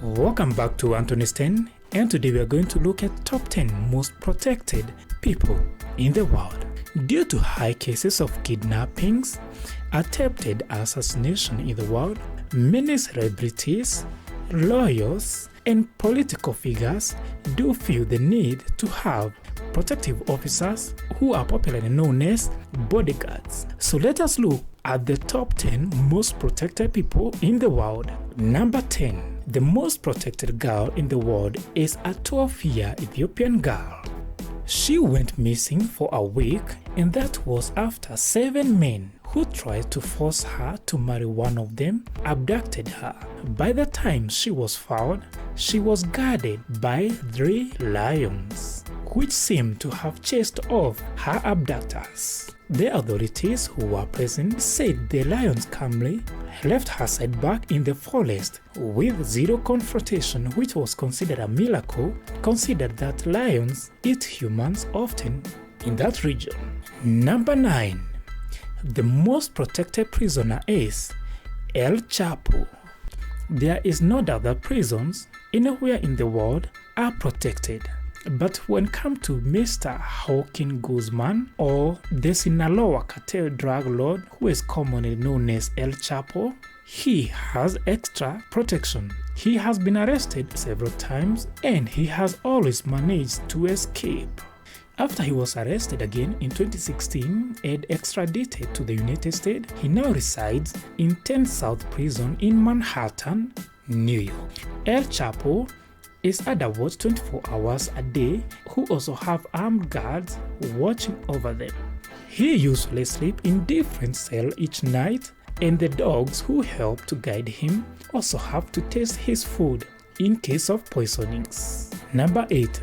Welcome back to Anthony's 10, and today we are going to look at top 10 most protected people in the world. Due to high cases of kidnappings, attempted assassination in the world, many celebrities, lawyers, and political figures do feel the need to have protective officers who are popularly known as bodyguards. So let us look at the top 10 most protected people in the world. Number 10. The most protected girl in the world is a 12-year Ethiopian girl. She went missing for a week, and that was after 7 men who tried to force her to marry one of them abducted her. By the time she was found, she was guarded by 3 lions, which seemed to have chased off her abductors. The authorities who were present said the lions calmly left her side back in the forest with zero confrontation, which was considered a miracle, considered that lions eat humans often in that region. Number 9. The most protected prisoner is El Chapo. There is no doubt that prisons anywhere in the world are protected. But when it comes to Mr. Joaquin Guzman, or the Sinaloa cartel drug lord who is commonly known as El Chapo, he has extra protection. He has been arrested several times and he has always managed to escape. After he was arrested again in 2016 and extradited to the United States, he now resides in 10 South Prison in Manhattan, New York. El Chapo is under watch 24 hours a day, who also have armed guards watching over them. He usually sleeps in different cells each night, and the dogs who help to guide him also have to taste his food in case of poisonings. Number 8.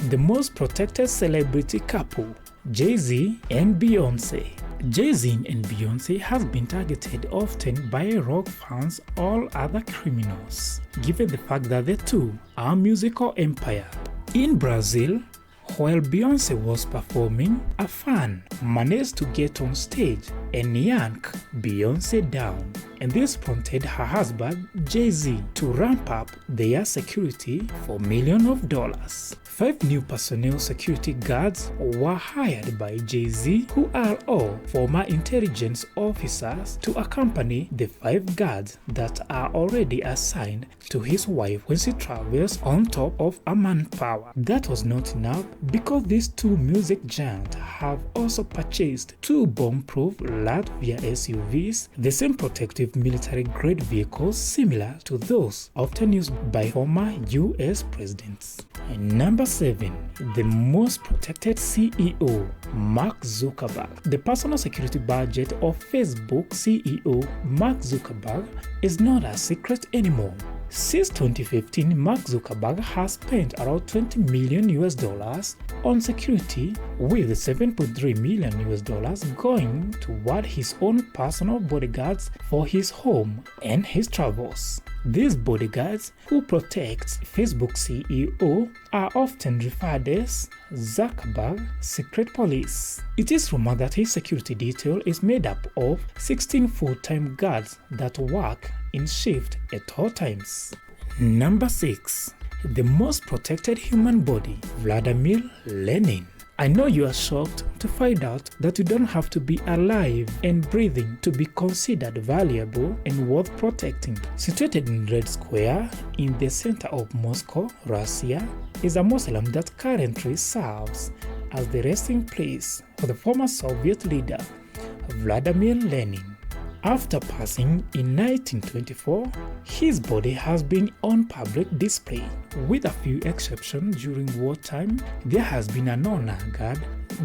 The most protected celebrity couple, Jay-Z and Beyonce. Jay-Z and Beyonce has been targeted often by rock fans or other criminals, given the fact that the two are musical empire. In Brazil, while Beyonce was performing, a fan managed to get on stage and yank Beyonce down, and this prompted her husband Jay-Z to ramp up their security for millions of dollars. 5 new personnel security guards were hired by Jay-Z, who are all former intelligence officers, to accompany the 5 guards that are already assigned to his wife when she travels on top of a manpower. That was not enough, because these 2 music giants have also purchased 2 bomb-proof Latvia SUVs, the same protective military-grade vehicles similar to those often used by former US presidents. And number 7. The most protected CEO, Mark Zuckerberg. The personal security budget of Facebook CEO Mark Zuckerberg is not a secret anymore. Since 2015, Mark Zuckerberg has spent around $20 million on security, with $7.3 million going toward his own personal bodyguards for his home and his travels. These bodyguards, who protect Facebook CEO, are often referred as Zuckerberg Secret Police. It is rumored that his security detail is made up of 16 full-time guards that work in shift at all times. Number 6. The most protected human body, Vladimir Lenin. I know you are shocked to find out that you don't have to be alive and breathing to be considered valuable and worth protecting. Situated in Red Square in the center of Moscow, Russia, is a mausoleum that currently serves as the resting place for the former Soviet leader, Vladimir Lenin. After passing in 1924, his body has been on public display. With a few exceptions during wartime, there has been an honor guard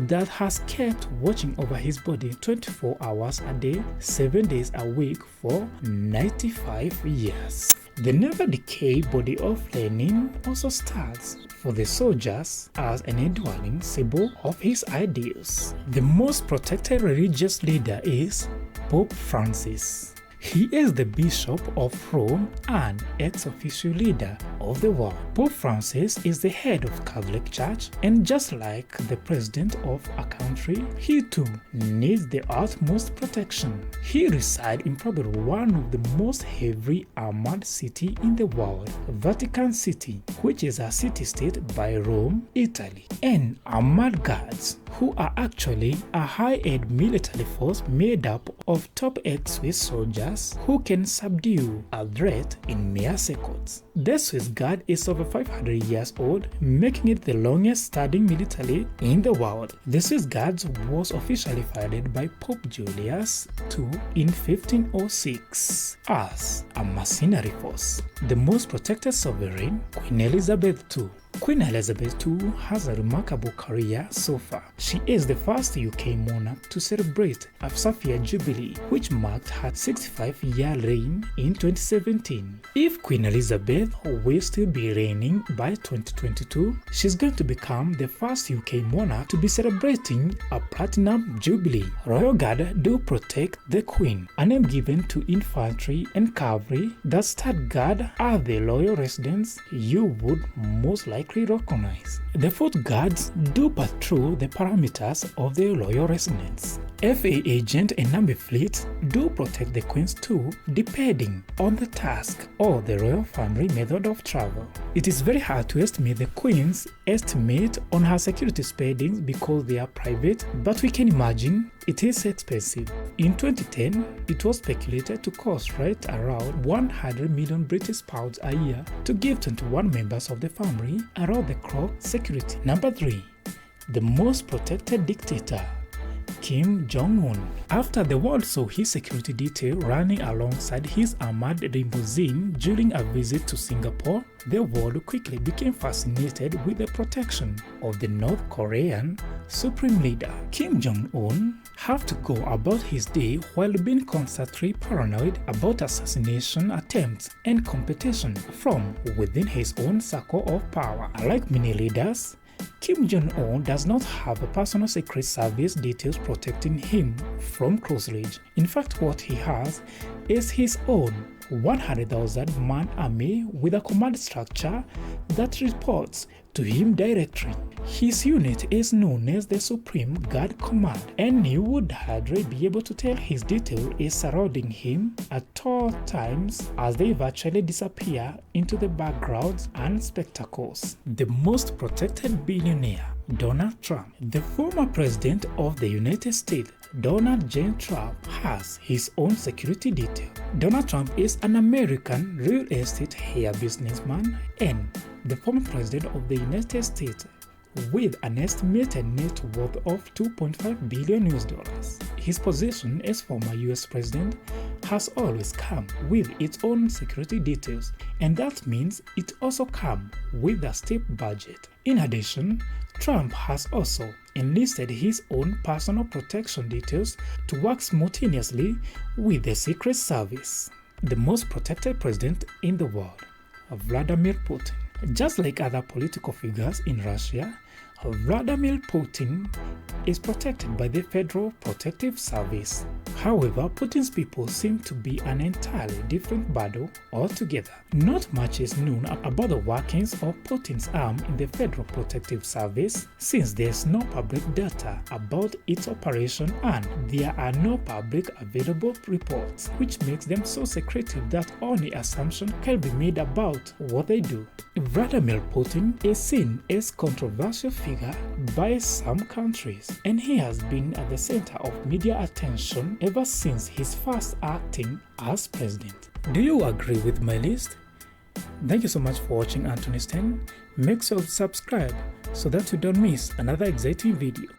that has kept watching over his body 24 hours a day, 7 days a week for 95 years. The never decay body of Lenin also stands for the soldiers as an enduring symbol of his ideals. The most protected religious leader is Pope Francis. He is the Bishop of Rome and ex-officio leader of the world. Pope Francis is the head of Catholic Church, and just like the president of a country, he too needs the utmost protection. He resides in probably one of the most heavily armored cities in the world, Vatican City, which is a city-state by Rome, Italy, and armored guards who are actually a high-end military force made up of top-end Swiss soldiers who can subdue a threat in mere seconds. The Swiss Guard is over 500 years old, making it the longest standing military in the world. The Swiss Guards was officially founded by Pope Julius II in 1506 as a mercenary force. The most protected sovereign, Queen Elizabeth II. Queen Elizabeth II has a remarkable career so far. She is the first UK monarch to celebrate a Sapphire Jubilee, which marked her 65-year reign in 2017. If Queen Elizabeth will still be reigning by 2022, she's going to become the first UK monarch to be celebrating a Platinum Jubilee. Royal Guard do protect the Queen, a name given to infantry and cavalry that stand guard at the royal residence you would most likely recognize. The Foot Guards do patrol the perimeters of the royal residence. FA agent and Navy fleets do protect the Queens too, depending on the task or the royal family method of travel. It is very hard to estimate the Queen's estimate on her security spending because they are private, but we can imagine it is expensive. In 2010, it was speculated to cost right around 100 million British pounds a year to give 21 members of the family around the clock security. Number 3. The most protected dictator, Kim Jong-un. After the world saw his security detail running alongside his armored limousine during a visit to Singapore, the world quickly became fascinated with the protection of the North Korean Supreme Leader. Kim Jong-un have to go about his day while being constantly paranoid about assassination attempts and competition from within his own circle of power. Unlike many leaders, Kim Jong-un does not have a personal secret service details protecting him from close range. In fact, what he has is his own 100,000-man army with a command structure that reports to him directly. His unit is known as the Supreme Guard Command, and you would hardly be able to tell his detail is surrounding him at all times as they virtually disappear into the backgrounds and spectacles. The most protected billionaire, Donald Trump. The former president of the United States, Donald J. Trump, has his own security detail. Donald Trump is an American real estate hair businessman and the former president of the United States with an estimated net worth of $2.5 billion. His position as former US president has always come with its own security details, and that means it also comes with a steep budget. In addition, Trump has also enlisted his own personal protection details to work simultaneously with the Secret Service. The most protected president in the world, Vladimir Putin. Just like other political figures in Russia, Vladimir Putin is protected by the Federal Protective Service. However, Putin's people seem to be an entirely different battle altogether. Not much is known about the workings of Putin's arm in the Federal Protective Service, since there's no public data about its operation and there are no public available reports, which makes them so secretive that only assumption can be made about what they do. Vladimir Putin is seen as controversial figure by some countries, and he has been at the center of media attention ever since his first acting as president. Do you agree with my list? Thank you so much for watching Anthony's 10. Make sure to subscribe so that you don't miss another exciting video.